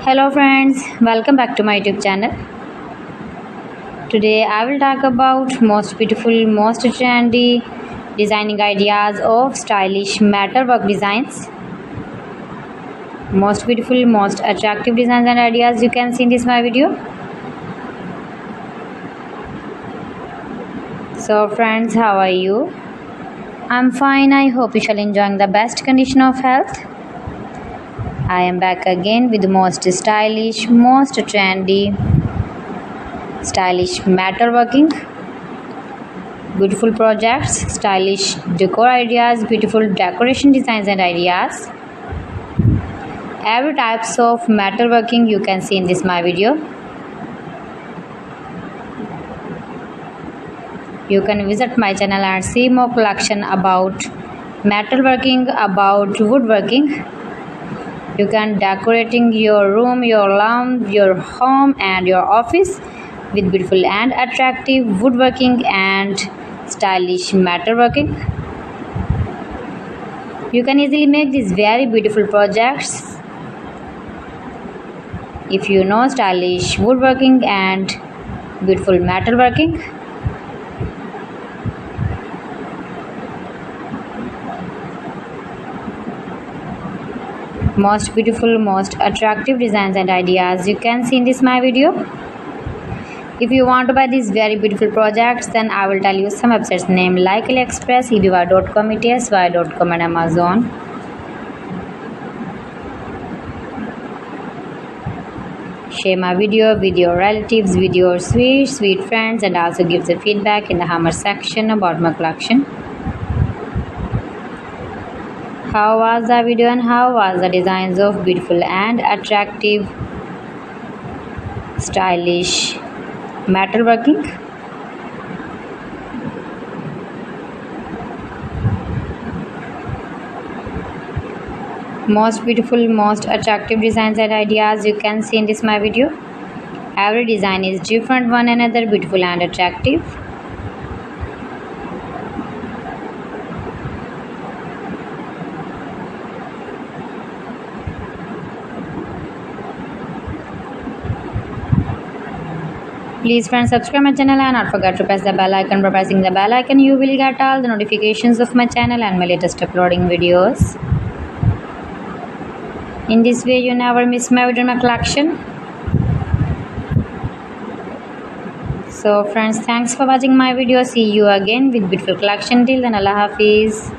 Hello friends, welcome back to my YouTube channel. Today I will talk about most beautiful, most trendy designing ideas of stylish metalwork designs. Most beautiful, most attractive designs and ideas you can see in this my video. So friends, how are you? I'm fine. I hope you shall enjoying the best condition of health. I am back again with the most stylish, most trendy, stylish metalworking, beautiful projects, stylish decor ideas, beautiful decoration designs and ideas. Every types of metalworking you can see in this my video. You can visit my channel and see more collection about metalworking, about woodworking. You can decorating your room, your lounge, your home and your office with beautiful and attractive woodworking and stylish metalworking. You can easily make these very beautiful projects if you know stylish woodworking and beautiful metalworking. Most beautiful, most attractive designs and ideas you can see in this my video. If you want to buy these very beautiful projects, then I will tell you some websites name like AliExpress, eBay.com, ETSY.com and Amazon. Share my video with your relatives, with your sweet friends, and also give the feedback in the comment section about my collection. How was the video and how was the designs of beautiful and attractive stylish metalworking? Most beautiful, most attractive designs and ideas you can see in this my video. Every design is different one another, beautiful and attractive. Please friends, subscribe my channel and not forget to press the bell icon. By pressing the bell icon you will get all the notifications of my channel and my latest uploading videos. In this way you never miss my video in my collection. So friends, thanks for watching my video. See you again with beautiful collection. Till then, Allah Hafiz.